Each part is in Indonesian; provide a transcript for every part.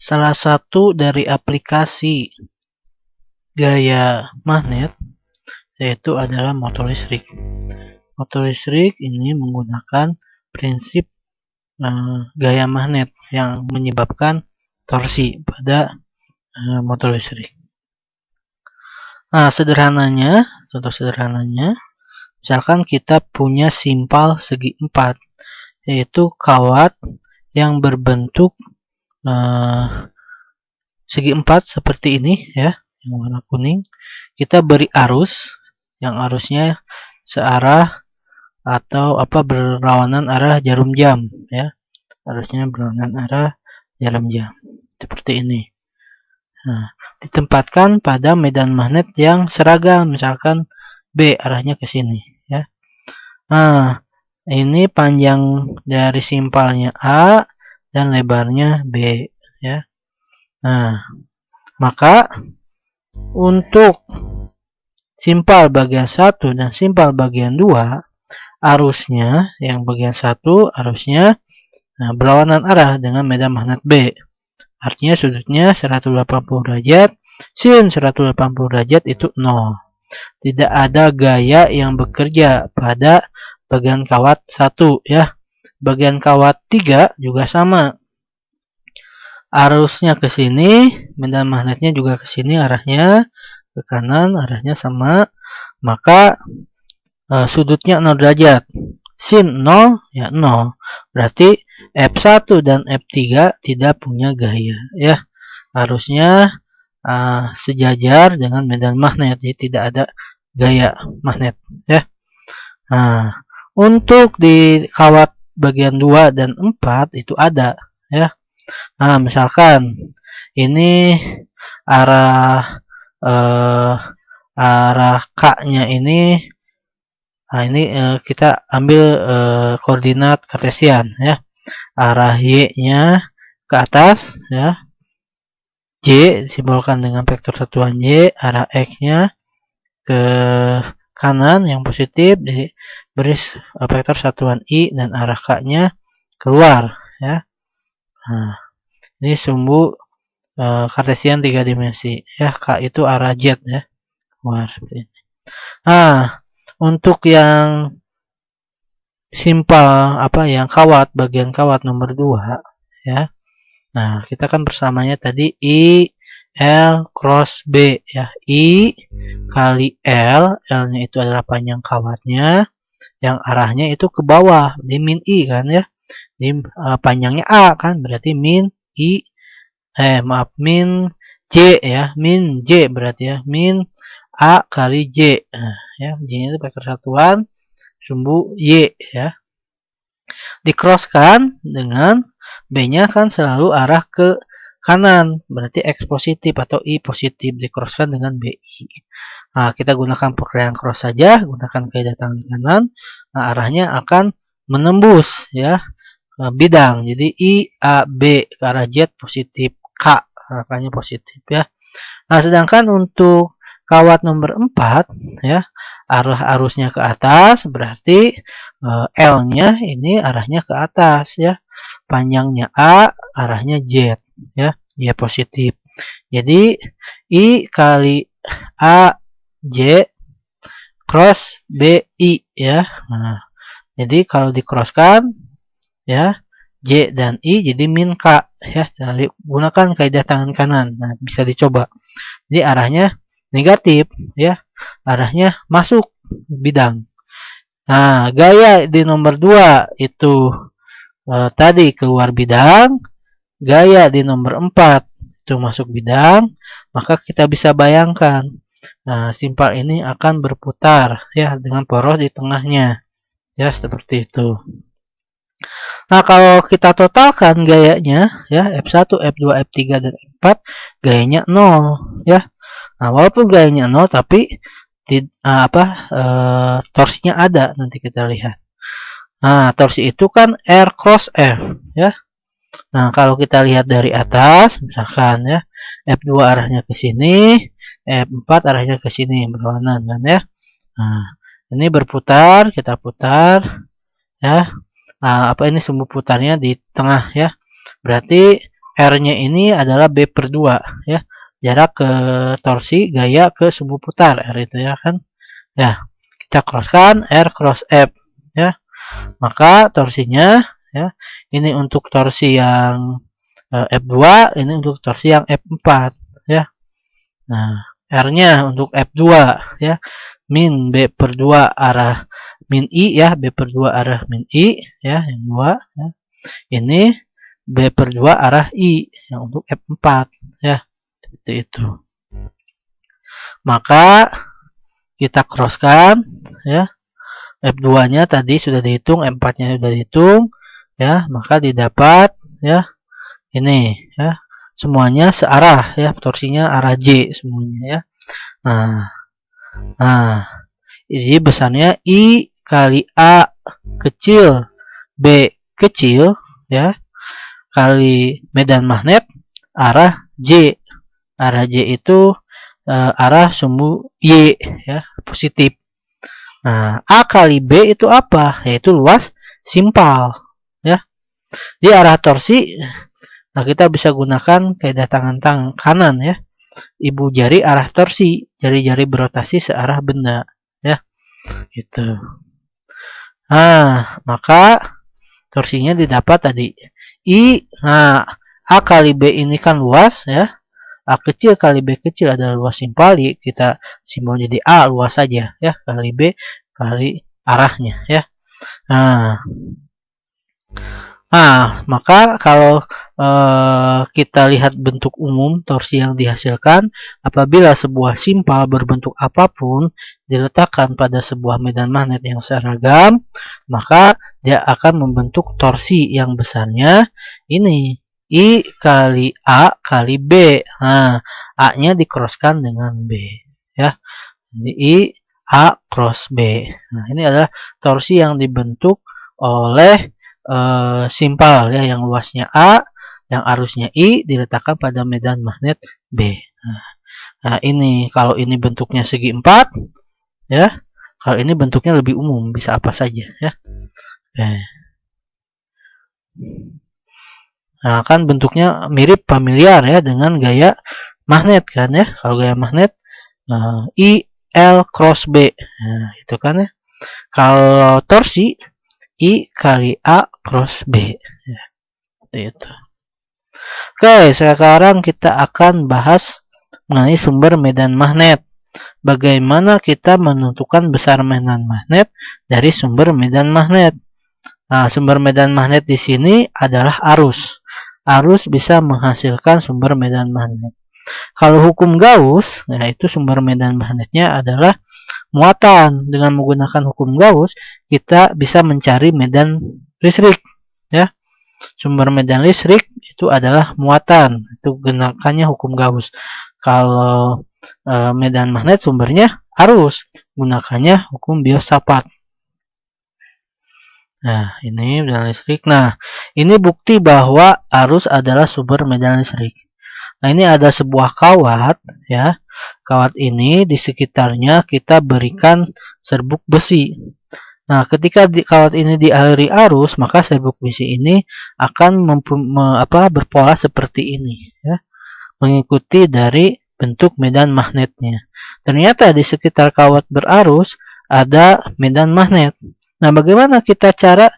salah satu dari aplikasi gaya magnet yaitu adalah motor listrik. Motor listrik ini menggunakan prinsip gaya magnet yang menyebabkan torsi pada motor listrik. Nah, contoh sederhananya, misalkan kita punya simpal segi 4, yaitu kawat yang berbentuk segi 4 seperti ini ya, yang warna kuning. Kita beri arus, yang arusnya searah atau berlawanan arah jarum jam ya. Arusnya berlawanan arah jarum jam. Seperti ini. Nah, ditempatkan pada medan magnet yang seragam, misalkan B arahnya ke sini ya. Nah, ini panjang dari simpalnya A dan lebarnya B ya. Nah, maka untuk simpal bagian 1 dan simpal bagian 2, arusnya yang bagian 1 arusnya berlawanan arah dengan medan magnet B. Artinya sudutnya 180 derajat, sin 180 derajat itu 0. Tidak ada gaya yang bekerja pada bagian kawat 1 ya. Bagian kawat 3 juga sama. Arusnya ke sini, medan magnetnya juga ke sini arahnya, ke kanan arahnya sama, maka sudutnya 0 derajat. Sin 0 ya 0. Berarti F1 dan F3 tidak punya gaya ya. Arusnya sejajar dengan medan magnet, jadi tidak ada gaya magnet ya. Nah, untuk di kawat bagian 2 dan 4 itu ada ya. Nah, misalkan ini arah K-nya ini, kita ambil koordinat kartesian ya. Arah Y-nya ke atas ya. J disimbolkan dengan vektor satuan Y, arah X-nya ke kanan yang positif diberi vektor satuan I, dan arah K-nya keluar ya. Nah, ini sumbu kartesian 3 dimensi ya. K itu arah Z ya, keluar seperti ini. Nah, untuk yang simpal yang kawat, bagian kawat nomor 2 ya. Nah, kita kan bersamanya tadi I L cross B ya. I kali L, L-nya itu adalah panjang kawatnya, yang arahnya itu ke bawah, di min I kan ya. Di panjangnya A kan, berarti min J ya, min J berarti ya, min A kali J. Nah, ya, J itu vektor satuan sumbu Y ya. Dikroskan dengan B-nya kan selalu arah ke kanan, berarti X positif atau I positif, dikroskan dengan BI. Nah, kita gunakan perkiraan cross saja, gunakan kaidah tangan kanan. Nah, arahnya akan menembus ya bidang. Jadi I A B ke arah Z positif, K arahnya positif ya. Nah, sedangkan untuk kawat nomor 4 ya, arah arusnya ke atas, berarti L-nya ini arahnya ke atas ya. Panjangnya A, arahnya Z ya, Y positif. Jadi I kali A J cross BI ya. Nah, jadi kalau dikroskan ya, J dan I jadi min K ya. Jadi gunakan kaidah tangan kanan. Nah, bisa dicoba. Jadi arahnya negatif ya. Arahnya masuk bidang. Nah, gaya di nomor 2 itu tadi keluar bidang. Gaya di nomor 4 itu masuk bidang. Maka kita bisa bayangkan simpal ini akan berputar ya, dengan poros di tengahnya ya, seperti itu. Nah, kalau kita totalkan gayanya ya, F1, F2, F3 dan F4, gayanya 0 ya. Nah, walaupun gayanya 0 tapi torsinya ada, nanti kita lihat. Nah, torsi itu kan R cross F ya. Nah, kalau kita lihat dari atas, misalkan ya, F2 arahnya ke sini, F4 arahnya ke sini, berlawanan kan ya. Nah, ini berputar, kita putar ya. Nah, ini sumbu putarnya di tengah ya. Berarti R-nya ini adalah B per 2 ya. Jarak ke torsi gaya ke sumbu putar R itu ya kan. Ya, kita crosskan R cross F ya. Maka torsinya ya, ini untuk torsi yang F2, ini untuk torsi yang F4 ya. Nah, R-nya untuk F2 ya, min B per 2 arah min I ya, B per 2 arah min I ya, yang 2 ya. Ini B per 2 arah I yang untuk F4 ya. Seperti itu. Maka kita crosskan ya. F2-nya tadi sudah dihitung, F4-nya sudah dihitung ya, maka didapat ya ini ya. Semuanya searah ya, torsinya arah J semuanya ya. Nah, ini besarnya I kali A kecil B kecil ya, kali medan magnet arah J. Arah J itu arah sumbu Y ya, positif. Nah, A kali B itu apa? Yaitu luas simpal ya. Di arah torsi, nah kita bisa gunakan kaidah tangan kanan ya. Ibu jari arah torsi, jari-jari berotasi searah benda ya. Gitu. Nah, maka torsinya didapat tadi I. Nah, A kali B ini kan luas ya. A kecil kali B kecil adalah luas simpal, kita simbol jadi A luas saja ya, kali B kali arahnya ya. Maka kalau kita lihat bentuk umum torsi yang dihasilkan apabila sebuah simpal berbentuk apapun diletakkan pada sebuah medan magnet yang seragam, maka dia akan membentuk torsi yang besarnya ini I kali A kali B. Nah, A-nya dicrosskan dengan B ya. Jadi I A cross B. Nah, ini adalah torsi yang dibentuk oleh simpal ya, yang luasnya A, yang arusnya I diletakkan pada medan magnet B. Nah, ini kalau ini bentuknya segi 4 ya. Kalau ini bentuknya lebih umum, bisa apa saja ya. Nah, kan bentuknya mirip familiar ya dengan gaya magnet kan ya. Kalau gaya magnet I L cross B. Nah, itu kan ya. Kalau torsi I kali A cross B. Ya, itu. Oke, sekarang kita akan bahas mengenai sumber medan magnet. Bagaimana kita menentukan besar medan magnet dari sumber medan magnet. Nah, sumber medan magnet di sini adalah arus. Arus bisa menghasilkan sumber medan magnet. Kalau hukum Gauss, yaitu sumber medan magnetnya adalah muatan. Dengan menggunakan hukum Gauss, kita bisa mencari medan listrik. Ya, sumber medan listrik itu adalah muatan. Itu gunakannya hukum Gauss. Kalau medan magnet sumbernya arus, gunakannya hukum Biot-Savart. Nah, ini medan listrik. Nah, ini bukti bahwa arus adalah sumber medan listrik. Nah, ini ada sebuah kawat ya. Kawat ini di sekitarnya kita berikan serbuk besi. Nah, ketika kawat ini dialiri arus, maka serbuk besi ini akan berpola seperti ini ya. Mengikuti dari bentuk medan magnetnya. Ternyata di sekitar kawat berarus ada medan magnet. Nah, bagaimana kita cara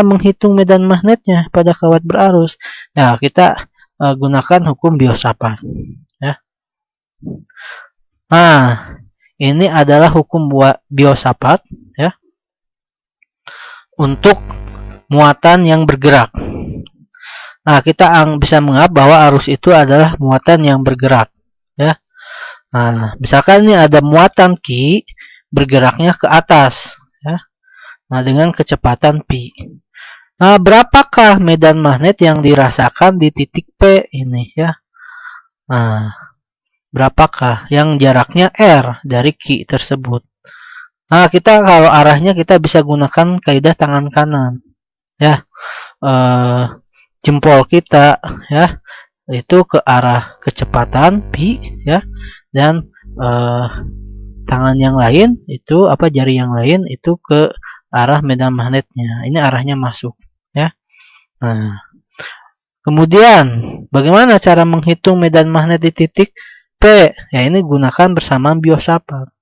menghitung medan magnetnya pada kawat berarus? Ya, kita gunakan hukum Biot-Savart ya. Nah, ini adalah hukum Biot-Savart ya. Untuk muatan yang bergerak. Nah, kita bisa menganggap bahwa arus itu adalah muatan yang bergerak ya. Nah, misalkan ini ada muatan Q bergeraknya ke atas ya. Nah, dengan kecepatan P. Nah, berapakah medan magnet yang dirasakan di titik P ini ya? Nah, berapakah yang jaraknya R dari Q tersebut? Nah, kita kalau arahnya kita bisa gunakan kaidah tangan kanan ya. Jempol kita ya itu ke arah kecepatan P ya, dan tangan yang lain itu jari yang lain itu ke arah medan magnetnya. Ini arahnya masuk ya. Nah, Kemudian, bagaimana cara menghitung medan magnet di titik P? Ya, ini gunakan bersamaan Biot-Savart.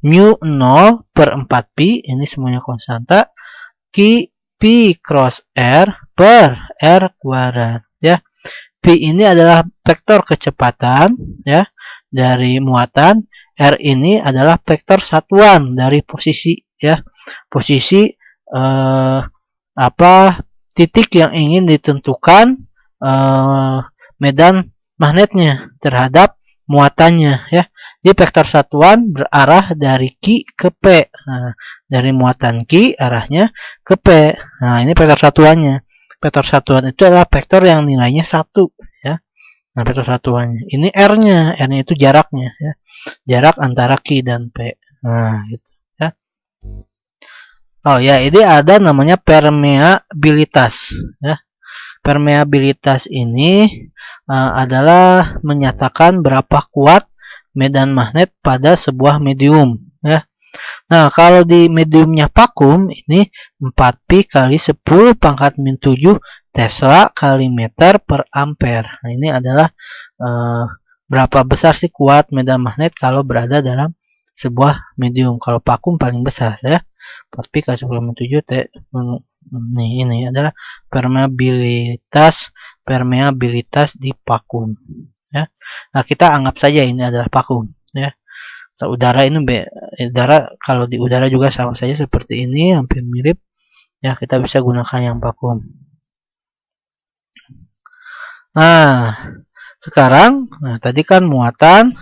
Mu 0 per 4pi, ini semuanya konstanta, Pi cross R per R kuadrat. Ya, Pi ini adalah vektor kecepatan ya dari muatan, R ini adalah vektor satuan dari posisi ya. Posisi titik yang ingin ditentukan medan magnetnya terhadap muatannya ya. Jadi vektor satuan berarah dari Q ke P. Nah, dari muatan Q arahnya ke P. Nah, ini vektor satuannya. Vektor satuan itu adalah vektor yang nilainya 1 ya. Nah, vektor satuannya. Ini R-nya. R-nya itu jaraknya ya. Jarak antara Q dan P. Nah, gitu ya. Oh ya, ini ada namanya permeabilitas ya. Permeabilitas ini adalah menyatakan berapa kuat medan magnet pada sebuah medium ya. Nah, kalau di mediumnya vakum ini 4pi kali 10 pangkat min 7 Tesla kali meter per ampere. Nah, ini adalah berapa besar sih kuat medan magnet kalau berada dalam sebuah medium. Kalau vakum paling besar ya. 4pi kali 10 min 7 ini adalah permeabilitas di vakum ya. Nah, kita anggap saja ini adalah vakum ya. Udara ini udara, kalau di udara juga sama saja seperti ini, hampir mirip ya. Kita bisa gunakan yang vakum. Nah, sekarang tadi kan muatan.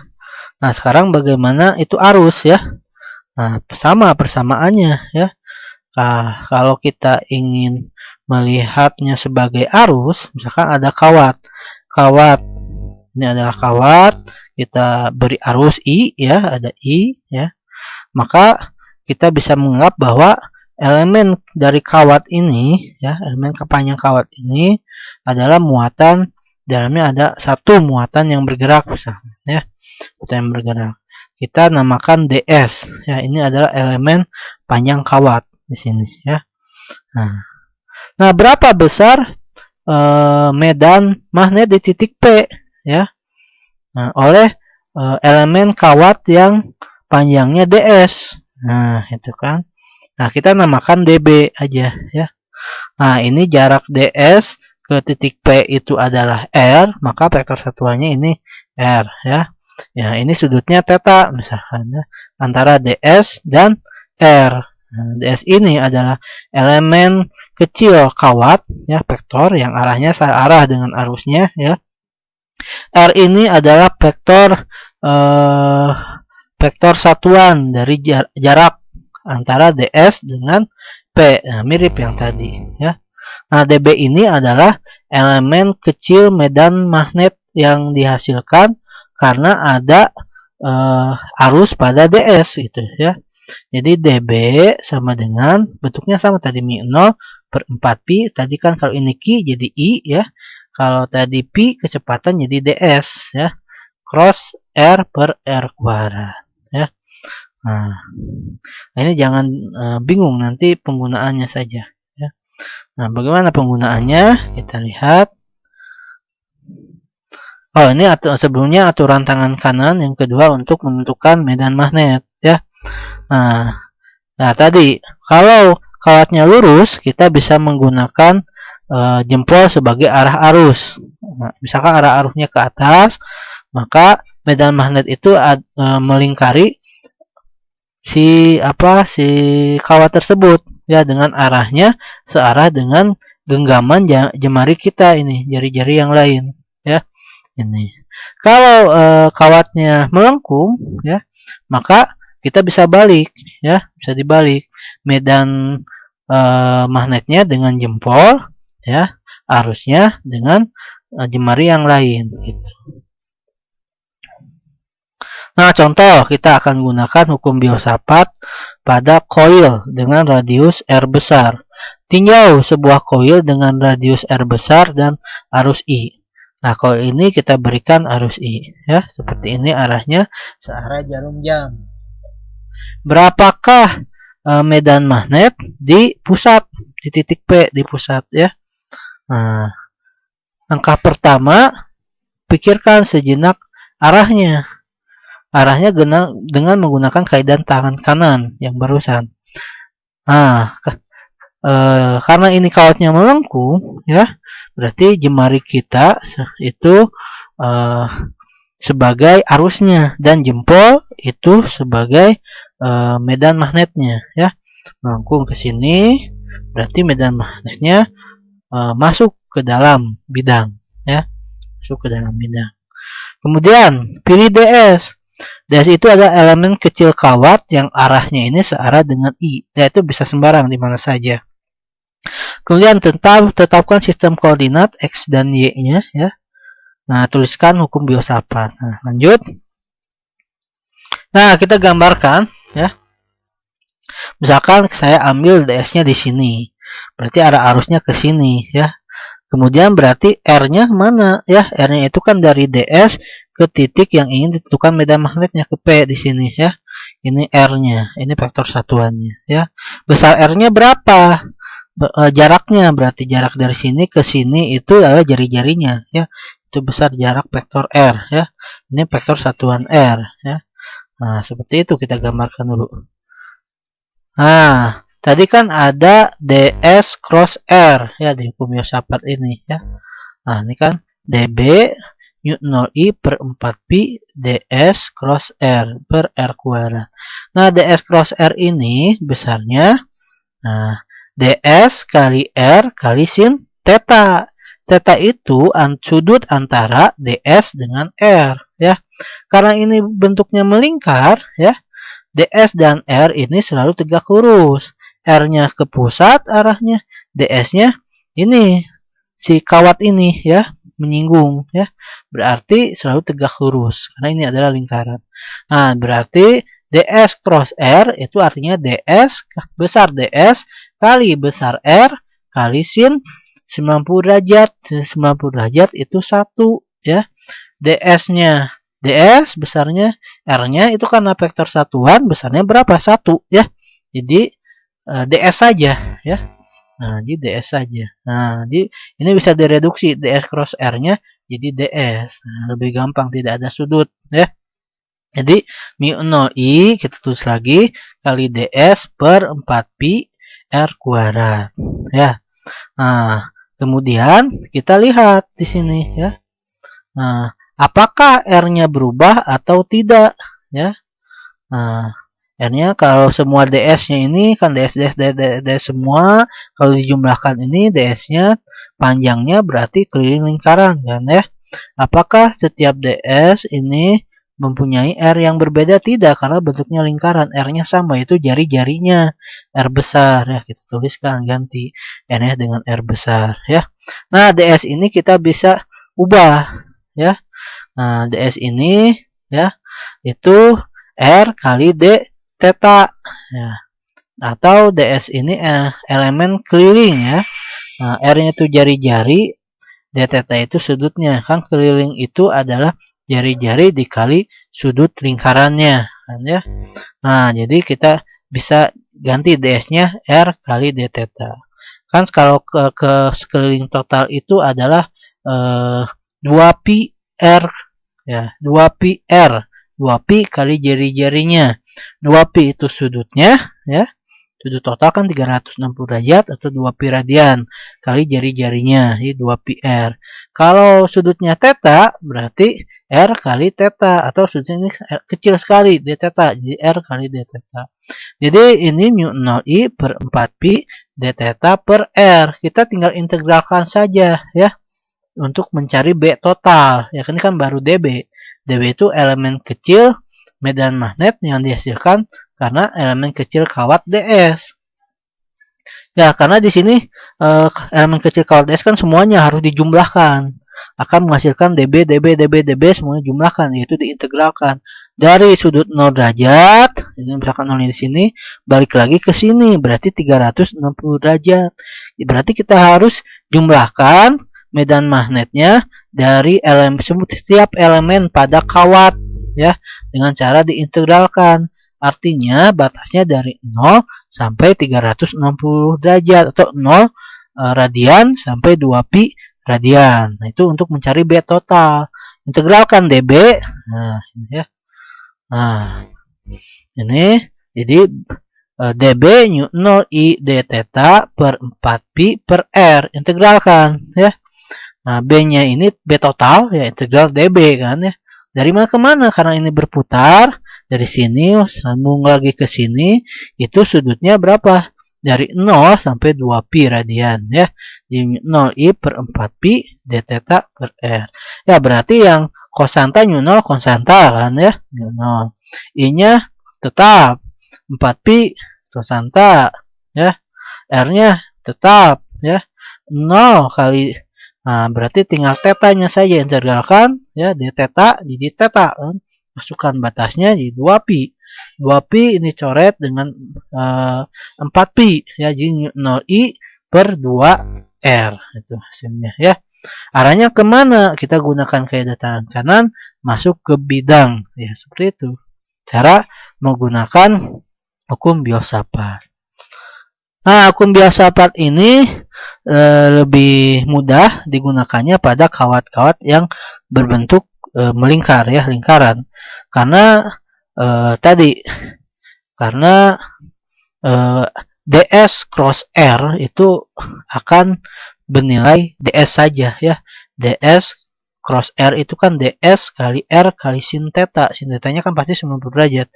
Nah, sekarang bagaimana itu arus ya. Nah, sama persamaannya ya. Nah, kalau kita ingin melihatnya sebagai arus, misalkan ada kawat. Ini adalah kawat, kita beri arus I ya, ada I ya. Maka kita bisa menganggap bahwa elemen dari kawat ini ya, elemen kepanjang kawat ini adalah muatan, dalamnya ada satu muatan yang bergerak misalnya ya. Muatan yang bergerak. Kita namakan DS ya, ini adalah elemen panjang kawat di sini ya. Nah, berapa besar medan magnet di titik P ya? Nah, oleh elemen kawat yang panjangnya DS. Nah, itu kan. Nah, kita namakan DB aja ya. Nah, ini jarak DS ke titik P itu adalah R, maka vektor satuannya ini R ya. Ya, ini sudutnya theta misalkan ya, antara DS dan R. Nah, DS ini adalah elemen kecil kawat ya, vektor yang arahnya searah dengan arusnya ya. R ini adalah vektor satuan dari jarak antara DS dengan P. Nah, mirip yang tadi ya. Nah, DB ini adalah elemen kecil medan magnet yang dihasilkan karena ada arus pada DS gitu ya. Jadi DB sama dengan, bentuknya sama tadi mu 0 per 4pi. Tadi kan kalau ini Q jadi I ya. Kalau tadi Pi kecepatan jadi DS ya. Cross R per R kuadrat ya. Nah, ini jangan bingung, nanti penggunaannya saja ya. Nah, bagaimana penggunaannya? Kita lihat. Oh, ini sebelumnya aturan tangan kanan yang kedua untuk menentukan medan magnet ya. Nah, tadi kalau kawatnya lurus, kita bisa menggunakan jempol sebagai arah arus. Nah, misalkan arah arusnya ke atas, maka medan magnet itu melingkari si kawat tersebut ya, dengan arahnya searah dengan genggaman jemari kita ini, jari-jari yang lain ya. Ini. Kalau kawatnya melengkung ya, maka kita bisa balik ya, bisa dibalik medan magnetnya dengan jempol ya, arusnya dengan jemari yang lain gitu. Nah, contoh kita akan gunakan hukum Biot-Savart pada koil dengan radius R besar. Tinjau sebuah koil dengan radius R besar dan arus I. Nah, koil ini kita berikan arus I ya, seperti ini arahnya searah jarum jam. Berapakah medan magnet di pusat, di titik P di pusat ya? Nah, Langkah pertama, pikirkan sejenak arahnya. Arahnya dengan menggunakan kaidah tangan kanan yang barusan. Nah, karena ini kawatnya melengkung, ya, berarti jemari kita itu sebagai arusnya dan jempol itu sebagai medan magnetnya, ya. Melengkung ke sini, berarti medan magnetnya masuk ke dalam bidang, ya, masuk ke dalam bidang. Kemudian pilih DS. DS itu adalah elemen kecil kawat yang arahnya ini searah dengan I, yaitu bisa sembarang di mana saja. Kemudian tetapkan sistem koordinat X dan Y-nya, ya. Nah, tuliskan hukum Biot-Savart. Nah, lanjut. Nah, kita gambarkan, ya. Misalkan saya ambil DS-nya di sini. Berarti arah arusnya ke sini, ya. Kemudian berarti R-nya mana, ya? R-nya itu kan dari DS ke titik yang ingin ditentukan medan magnetnya, ke P di sini, ya. Ini R-nya, ini vektor satuannya, ya. Besar R-nya berapa? Jaraknya, berarti jarak dari sini ke sini itu adalah jari-jarinya, ya. Itu besar jarak vektor R, ya. Ini vektor satuan R, ya. Nah, seperti itu kita gambarkan dulu. Nah, tadi kan ada DS cross R, ya, di hukum Biot-Savart ini, ya. Nah, ini kan dB μ0I per 4pi DS cross R per R kuadrat. Nah, DS cross R ini besarnya, nah, DS kali R kali sin theta. Theta itu sudut antara DS dengan R, ya. Karena ini bentuknya melingkar, ya. DS dan R ini selalu tegak lurus. R-nya ke pusat arahnya, DS-nya ini si kawat ini, ya, menyinggung, ya. Berarti selalu tegak lurus karena ini adalah lingkaran. Nah, berarti DS cross R itu artinya DS besar DS kali besar R kali sin 90 derajat. 90 derajat itu 1, ya. DS-nya DS besarnya, R-nya itu karena vektor satuan besarnya berapa? 1, ya. Jadi DS saja, ya. Nah, jadi DS saja. Nah, jadi ini bisa direduksi DS cross R-nya jadi DS. Nah, lebih gampang, tidak ada sudut, ya. Jadi μ0I kita tulis lagi kali DS per 4pi R kuadrat, ya. Nah, kemudian kita lihat di sini, ya. Nah, apakah R-nya berubah atau tidak, ya? Nah, R-nya kalau semua DS-nya ini kan DS semua, kalau dijumlahkan ini DS-nya panjangnya berarti keliling lingkaran, kan, ya? Apakah setiap DS ini mempunyai R yang berbeda? Tidak, karena bentuknya lingkaran. R-nya sama, itu jari-jarinya R besar, ya. Kita tuliskan ganti R-nya dengan R besar, ya. Nah, DS ini kita bisa ubah, ya. Nah, DS ini, ya, itu R kali D theta, ya. Atau DS ini elemen keliling, ya. Nah, R-nya itu jari-jari, D theta itu sudutnya. Kan keliling itu adalah jari-jari dikali sudut lingkarannya, kan, ya. Nah, jadi kita bisa ganti DS-nya R kali D theta. Kan kalau ke sekeliling total itu adalah 2pi R, ya, 2pi R, 2pi kali jari-jarinya. 2pi itu sudutnya, ya. Sudut total kan 360 derajat atau 2pi radian kali jari-jarinya, ini 2pi R. Kalau sudutnya theta berarti R kali theta, atau sudutnya ini kecil sekali, D theta, jadi R kali D theta. Jadi ini μ0I per 4pi D theta per R. Kita tinggal integralkan saja, ya, untuk mencari B total. Ya, ini kan baru DB. DB itu elemen kecil medan magnet yang dihasilkan karena elemen kecil kawat DS. Ya, karena di sini elemen kecil kawat DS kan semuanya harus dijumlahkan. Akan menghasilkan DB, DB, DB, DB, semuanya jumlahkan, yaitu diintegralkan. Dari sudut 0 derajat, ini misalkan 0 di sini, balik lagi ke sini, berarti 360 derajat. Berarti kita harus jumlahkan medan magnetnya dari setiap elemen pada kawat, ya, dengan cara diintegralkan. Artinya batasnya dari 0 sampai 360 derajat atau 0 radian sampai 2pi radian. Nah, itu untuk mencari B total. Integralkan dB. Nah, ini ya. Nah, ini jadi dB nu 0 I d theta per 4pi per R. Integralkan ya. Nah, B-nya ini B total ya, integral dB kan ya. Dari mana ke mana? Karena ini berputar dari sini sambung lagi ke sini, itu sudutnya berapa? Dari 0 sampai 2pi radian ya. Jadi 0 I per 4pi d theta per R. Ya, berarti yang konsanta nu 0 konsanta kan ya. Nu 0. I-nya tetap 4pi konsanta ya. R-nya tetap ya. 0 kali. Nah, berarti tinggal tetanya saja integralkan ya, d theta jadi theta kan. Masukkan batasnya jadi 2pi. 2pi ini coret dengan 4pi ya, jadi 0i per 2r itu hasilnya ya. Arahnya kemana? Kita gunakan kedatangan kanan masuk ke bidang ya, seperti itu cara menggunakan hukum Biot-Savart. Nah, hukum Biot-Savart ini lebih mudah digunakannya pada kawat-kawat yang berbentuk melingkar ya, lingkaran. Karena ds cross R itu akan bernilai ds saja ya. Ds cross R itu kan ds kali R kali sin theta. Sin theta-nya kan pasti 90 derajat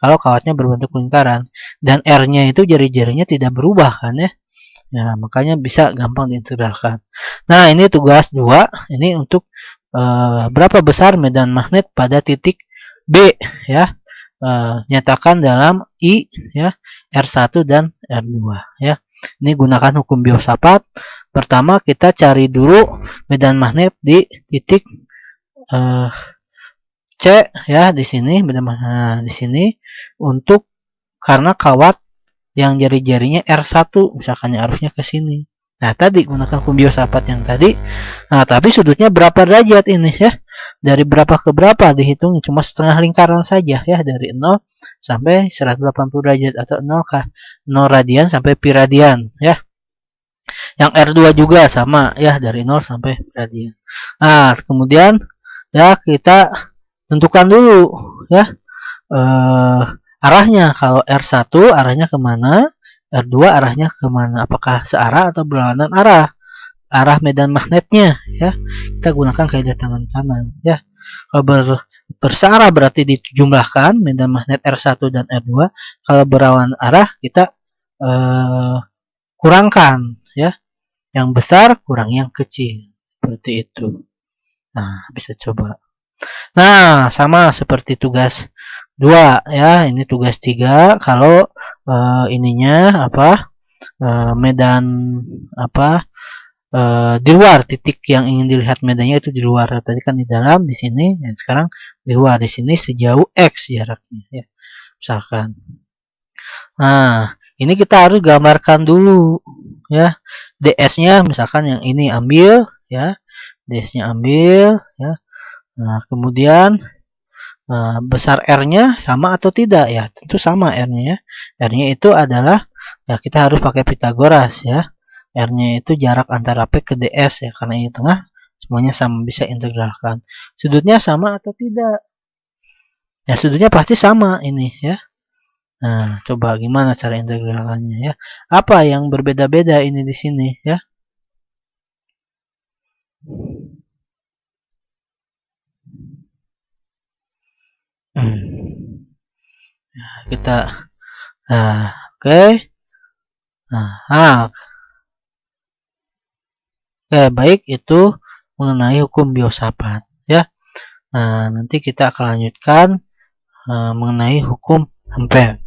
kalau kawatnya berbentuk lingkaran. Dan R-nya itu jari-jarinya tidak berubah kan ya. Ya, makanya bisa gampang diintegralkan. Nah, ini tugas 2. Ini untuk berapa besar medan magnet pada titik B ya. Nyatakan dalam I ya, R1 dan R2 ya. Ini gunakan hukum Biot-Savart. Pertama kita cari dulu medan magnet di titik C ya, di sini medan magnet di sini, untuk karena kawat yang jari-jarinya R1 misalkan arusnya ke sini. Nah, tadi gunakan hukum Biot-Savart yang tadi. Nah, tapi sudutnya berapa derajat ini ya? Dari berapa ke berapa dihitung cuma setengah lingkaran saja ya, dari 0 sampai 180 derajat atau 0 ke 0 radian sampai pi radian ya. Yang R2 juga sama ya, dari 0 sampai pi radian. Nah, kemudian ya kita tentukan dulu ya arahnya. Kalau R1 arahnya kemana, R2 arahnya kemana, apakah searah atau berlawanan arah medan magnetnya ya. Kita gunakan kaidah tangan kanan ya. Kalau bersearah berarti dijumlahkan medan magnet R1 dan R2. Kalau berlawanan arah kita kurangkan ya, yang besar kurang yang kecil, seperti itu. Nah, bisa coba. Nah, sama seperti tugas 2 ya, ini tugas 3. Kalau ininya apa, medan apa, di luar, titik yang ingin dilihat medannya itu di luar. Tadi kan di dalam di sini, dan sekarang di luar di sini sejauh x jaraknya ya, misalkan. Nah, ini kita harus gambarkan dulu ya, ds-nya misalkan yang ini ambil ya, ds-nya ambil ya. Nah, kemudian besar R-nya sama atau tidak ya? Tentu sama R-nya ya. R-nya itu adalah ya, kita harus pakai Pitagoras ya. R-nya itu jarak antara P ke ds ya, karena ini tengah, semuanya sama, bisa integralkan. Sudutnya sama atau tidak? Ya, sudutnya pasti sama ini ya. Nah, coba gimana cara integralkannya ya? Apa yang berbeda-beda ini di sini ya? Kita oke. Oke, baik, itu mengenai hukum Biot-Savart ya. Nah, nanti kita akan lanjutkan mengenai hukum Ampere.